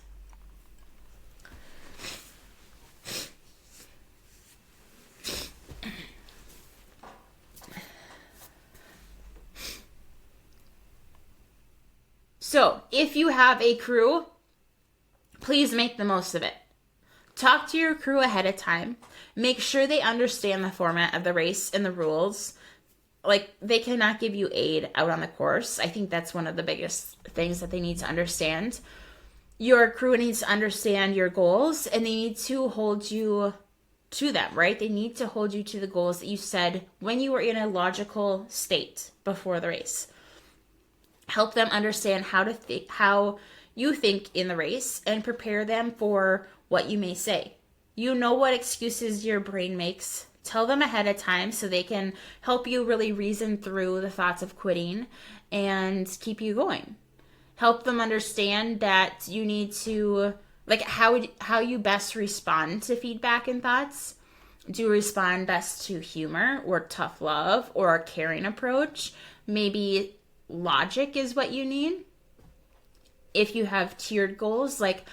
So, if you have a crew, please make the most of it. Talk to your crew ahead of time. Make sure they understand the format of the race and the rules. Like, they cannot give you aid out on the course. I think that's one of the biggest things that they need to understand. Your crew needs to understand your goals, and they need to hold you to them, right? They need to hold you to the goals that you said when you were in a logical state before the race. Help them understand how you think in the race and prepare them for what you may say. You know what excuses your brain makes. Tell them ahead of time so they can help you really reason through the thoughts of quitting and keep you going. Help them understand that you need to, like, how you best respond to feedback and thoughts. Do you respond best to humor or tough love or a caring approach? Maybe logic is what you need. If you have tiered goals, like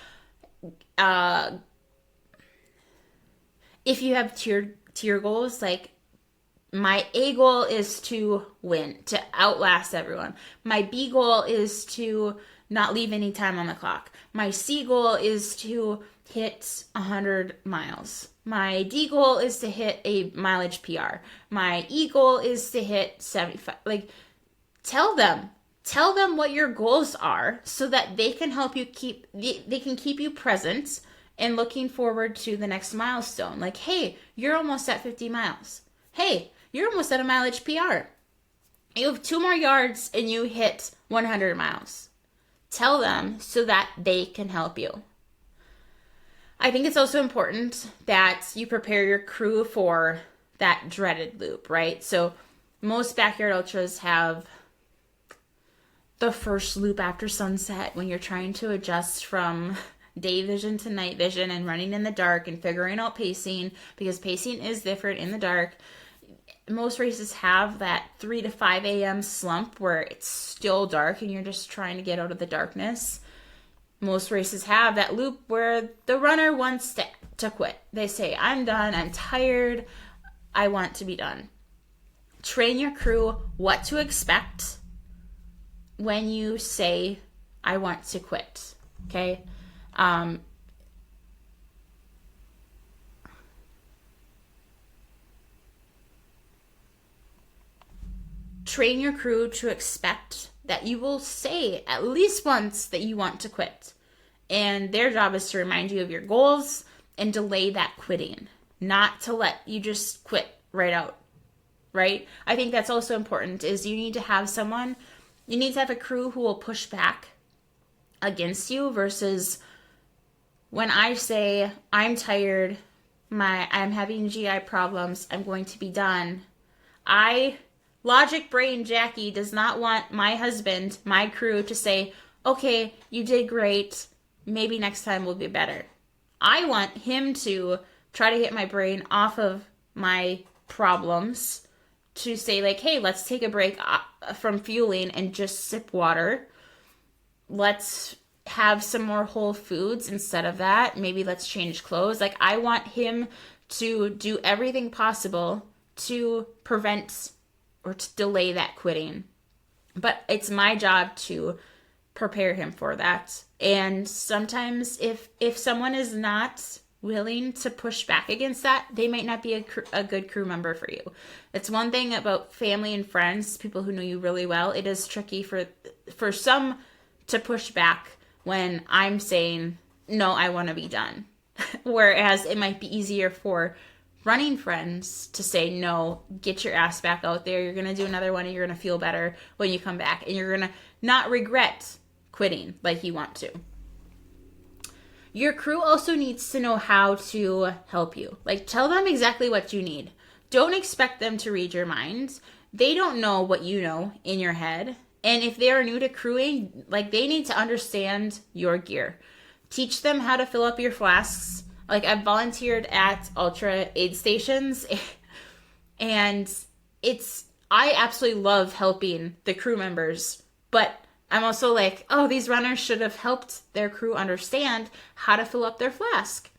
if you have tier goals, like my A goal is to win, to outlast everyone. My B goal is to not leave any time on the clock. My C goal is to hit 100 miles. My D goal is to hit a mileage PR. My E goal is to hit 75. Like, tell them what your goals are so that they can help you they can keep you present and looking forward to the next milestone. Like, hey, you're almost at 50 miles. Hey, you're almost at a mileage PR. You have 2 more yards and you hit 100 miles. Tell them so that they can help you. I think it's also important that you prepare your crew for that dreaded loop, right? So most backyard ultras have the first loop after sunset when you're trying to adjust from day vision to night vision and running in the dark and figuring out pacing, because pacing is different in the dark. Most races have that 3 to 5 a.m. slump where it's still dark and you're just trying to get out of the darkness. Most races have that loop where the runner wants to quit. They say, I'm done, I'm tired, I want to be done. Train your crew what to expect when you say, I want to quit, okay? Train your crew to expect that you will say at least once that you want to quit. And their job is to remind you of your goals and delay that quitting, not to let you just quit right out, right? I think that's also important, is you need to have a crew who will push back against you versus when I say, I'm tired, I'm having GI problems, I'm going to be done. Logic brain Jackie does not want my husband, my crew, to say, okay, you did great, maybe next time will be better. I want him to try to get my brain off of my problems, to say like, hey, let's take a break from fueling and just sip water. Let's have some more whole foods instead of that. Maybe let's change clothes. Like, I want him to do everything possible to prevent or to delay that quitting. But it's my job to prepare him for that. And sometimes if someone is not willing to push back against that, they might not be a good crew member for you. It's one thing about family and friends, people who know you really well. It is tricky for some to push back when I'm saying, no, I want to be done. Whereas it might be easier for running friends to say, no, get your ass back out there. You're going to do another one and you're going to feel better when you come back. And you're going to not regret quitting like you want to. Your crew also needs to know how to help you. Like, tell them exactly what you need. Don't expect them to read your mind. They don't know what you know in your head. And if they are new to crewing, like, they need to understand your gear. Teach them how to fill up your flasks. Like, I've volunteered at ultra aid stations, and I absolutely love helping the crew members, but I'm also like, oh, these runners should have helped their crew understand how to fill up their flask,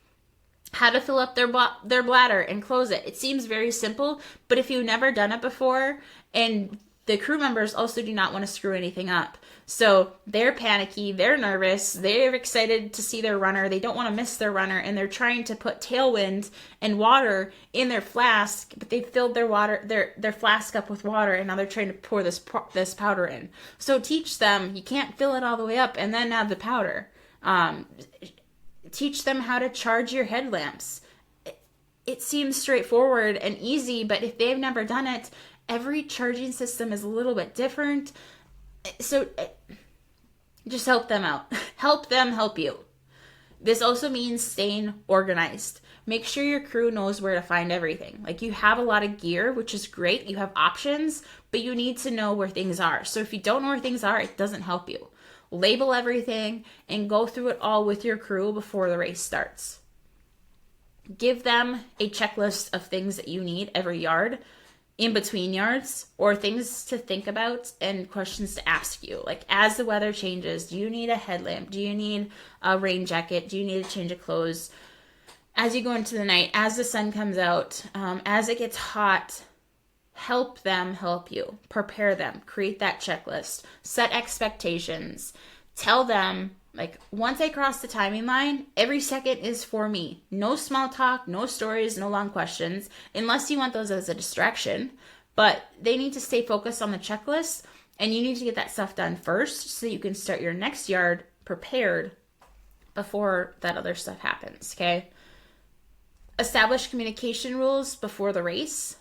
how to fill up their bladder and close it. It seems very simple, but if you've never done it before, and the crew members also do not want to screw anything up. So they're panicky, they're nervous, they're excited to see their runner, they don't want to miss their runner, and they're trying to put tailwind and water in their flask, but they filled their flask up with water, and now they're trying to pour this powder in. So teach them, you can't fill it all the way up and then add the powder. Teach them how to charge your headlamps. It seems straightforward and easy, but if they've never done it, every charging system is a little bit different. So just help them out. Help them help you. This also means staying organized. Make sure your crew knows where to find everything. Like, you have a lot of gear, which is great. You have options, but you need to know where things are. So if you don't know where things are, it doesn't help you. Label everything and go through it all with your crew before the race starts. Give them a checklist of things that you need every yard, in between yards, or things to think about and questions to ask you. Like, as the weather changes, do you need a headlamp? Do you need a rain jacket? Do you need a change of clothes? As you go into the night, as the sun comes out, as it gets hot, help them help you. Prepare them. Create that checklist. Set expectations. Tell them, like, once I cross the timing line, every second is for me. No small talk, no stories, no long questions, unless you want those as a distraction. But they need to stay focused on the checklist, and you need to get that stuff done first so you can start your next yard prepared before that other stuff happens, okay? Establish communication rules before the race.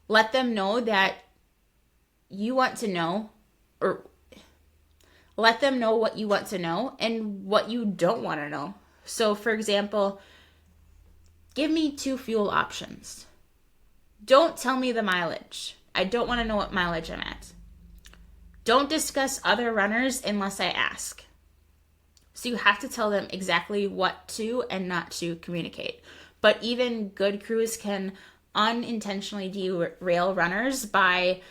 Let them know that you want to know, or let them know what you want to know and what you don't want to know. So, for example, give me 2 fuel options. Don't tell me the mileage. I don't want to know what mileage I'm at. Don't discuss other runners unless I ask. So you have to tell them exactly what to and not to communicate. But even good crews can unintentionally derail runners by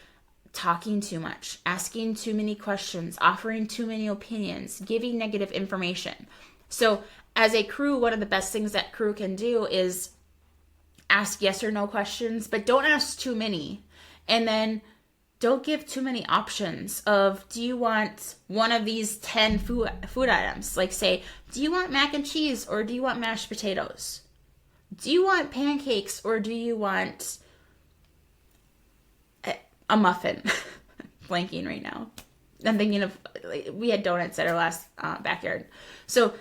talking too much, asking too many questions, offering too many opinions, giving negative information. So as a crew, one of the best things that crew can do is ask yes or no questions, but don't ask too many. And then don't give too many options of, do you want one of these 10 food items? Like, say, do you want mac and cheese or do you want mashed potatoes? Do you want pancakes or do you want a muffin? Blanking right now. I'm thinking of, like, we had donuts at our last backyard. So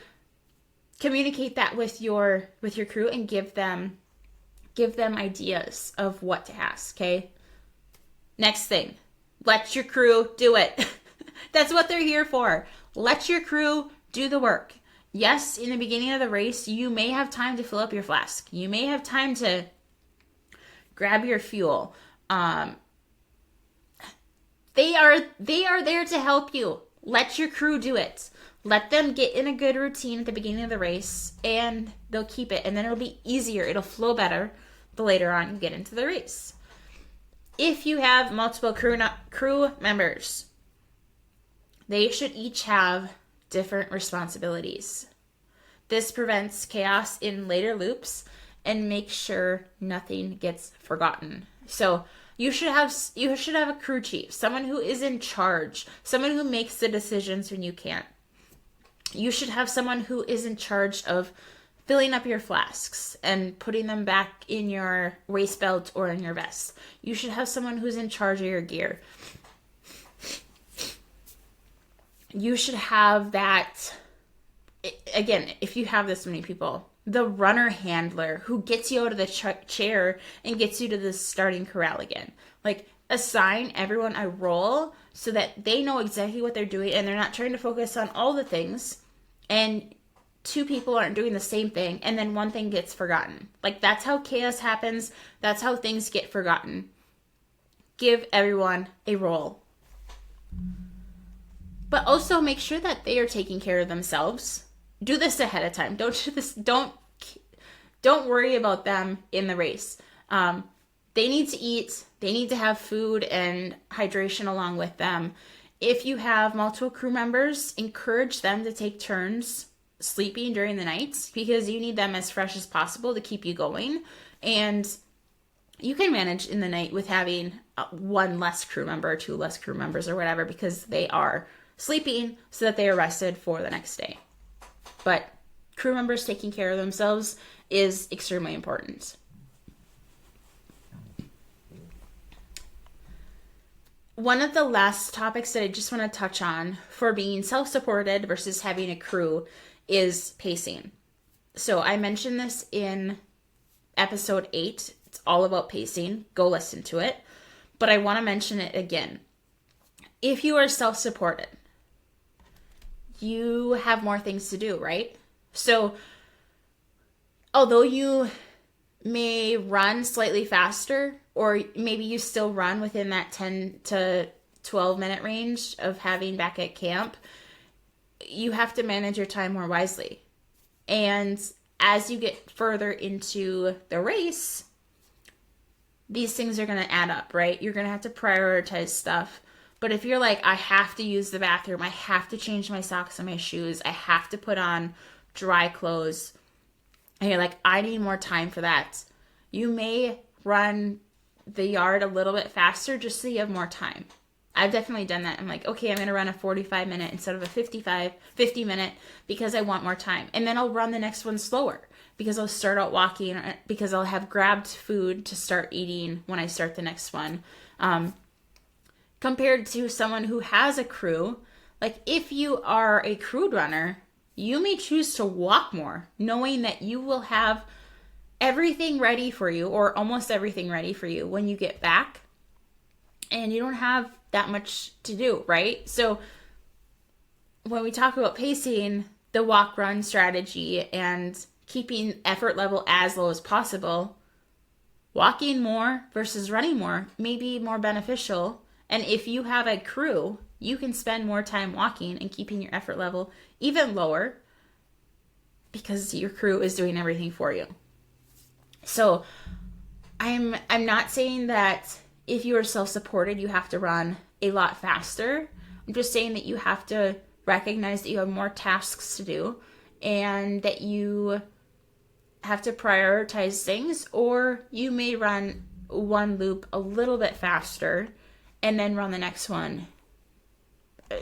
communicate that with your crew and give them ideas of what to ask, okay? Next thing, let your crew do it. That's what they're here for. Let your crew do the work. Yes, in the beginning of the race, you may have time to fill up your flask. You may have time to grab your fuel. They are there to help you. Let your crew do it. Let them get in a good routine at the beginning of the race, and they'll keep it. And then it'll be easier. It'll flow better the later on you get into the race. If you have multiple crew members, they should each have different responsibilities. This prevents chaos in later loops and makes sure nothing gets forgotten. So you should have a crew chief, someone who is in charge, someone who makes the decisions when you can't. You should have someone who is in charge of filling up your flasks and putting them back in your waist belt or in your vest. You should have someone who's in charge of your gear. You should have that, again, if you have this many people, the runner handler who gets you out of the chair and gets you to the starting corral again. Like, assign everyone a role so that they know exactly what they're doing and they're not trying to focus on all the things and 2 people aren't doing the same thing and then one thing gets forgotten. Like, that's how chaos happens. That's how things get forgotten. Give everyone a role. But also make sure that they are taking care of themselves. Do this ahead of time. Don't worry about them in the race. They need to eat. They need to have food and hydration along with them. If you have multiple crew members, encourage them to take turns sleeping during the nights because you need them as fresh as possible to keep you going. And you can manage in the night with having 1 less crew member or 2 less crew members or whatever because they are sleeping so that they are rested for the next day. But crew members taking care of themselves is extremely important. One of the last topics that I just want to touch on for being self-supported versus having a crew is pacing. So I mentioned this in episode 8. It's all about pacing. Go listen to it. But I want to mention it again. If you are self-supported, you have more things to do, right? So although you may run slightly faster, or maybe you still run within that 10 to 12 minute range of having back at camp, you have to manage your time more wisely. And as you get further into the race, these things are going to add up, right? You're going to have to prioritize stuff. But if you're like, I have to use the bathroom, I have to change my socks and my shoes, I have to put on dry clothes, and you're like, I need more time for that, you may run the yard a little bit faster just so you have more time. I've definitely done that. I'm like, okay, I'm going to run a 45 minute instead of a 50 minute because I want more time. And then I'll run the next one slower because I'll start out walking, because I'll have grabbed food to start eating when I start the next one. Compared to someone who has a crew, like if you are a crewed runner, you may choose to walk more, knowing that you will have everything ready for you, or almost everything ready for you when you get back, and you don't have that much to do, right? So when we talk about pacing, the walk-run strategy and keeping effort level as low as possible, walking more versus running more may be more beneficial. And if you have a crew, you can spend more time walking and keeping your effort level even lower because your crew is doing everything for you. So I'm not saying that if you are self-supported, you have to run a lot faster. I'm just saying that you have to recognize that you have more tasks to do and that you have to prioritize things, or you may run one loop a little bit faster and then run the next one,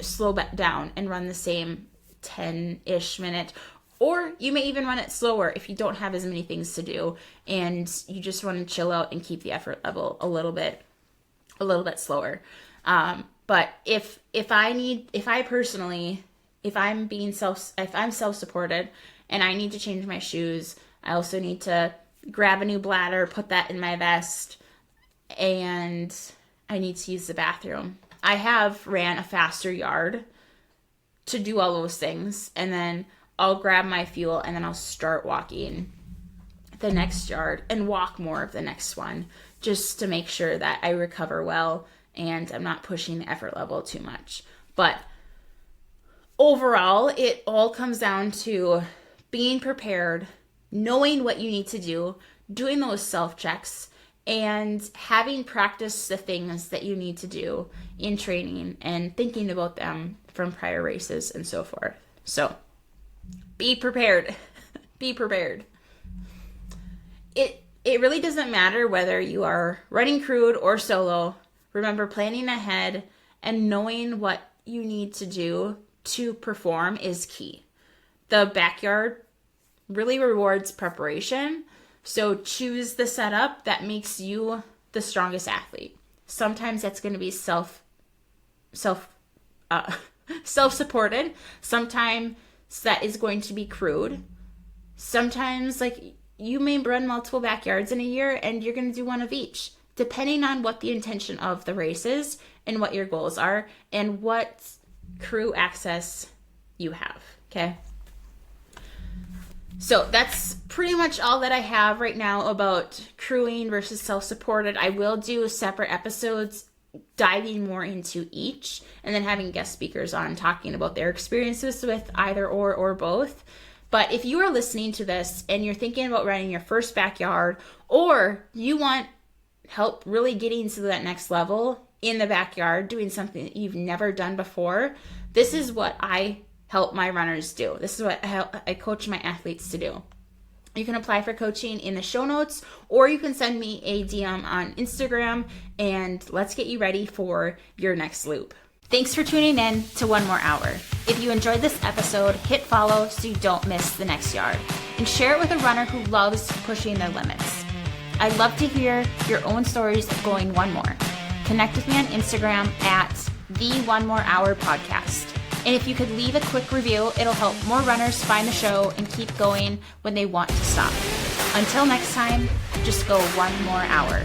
slow back down and run the same 10-ish minute. Or you may even run it slower if you don't have as many things to do and you just want to chill out and keep the effort level a little bit slower. But if I'm self-supported and I need to change my shoes, I also need to grab a new bladder, put that in my vest, and I need to use the bathroom. I have ran a faster yard to do all those things, and then I'll grab my fuel and then I'll start walking the next yard and walk more of the next one, just to make sure that I recover well and I'm not pushing the effort level too much. But overall, it all comes down to being prepared, knowing what you need to do, doing those self-checks, and having practiced the things that you need to do in training and thinking about them from prior races and so forth. So be prepared. Be prepared. It really doesn't matter whether you are running crewed or solo. Remember, planning ahead and knowing what you need to do to perform is key. The backyard really rewards preparation, so choose the setup that makes you the strongest athlete. Sometimes that's going to be self-supported. Sometimes that is going to be crewed. Sometimes, like, you may run multiple backyards in a year and you're going to do one of each, depending on what the intention of the race is and what your goals are and what crew access you have. Okay. So that's pretty much all that I have right now about crewing versus self-supported. I will do separate episodes diving more into each and then having guest speakers on talking about their experiences with either or both. But if you are listening to this and you're thinking about running your first backyard, or you want help really getting to that next level in the backyard, doing something that you've never done before, this is what I help my runners do. This is what I coach my athletes to do. You can apply for coaching in the show notes, or you can send me a DM on Instagram, and let's get you ready for your next loop. Thanks for tuning in to One More Hour. If you enjoyed this episode, hit follow so you don't miss the next yard, and share it with a runner who loves pushing their limits. I'd love to hear your own stories of going one more. Connect with me on Instagram at the One More Hour Podcast. And if you could leave a quick review, it'll help more runners find the show and keep going when they want to stop. Until next time, just go one more hour.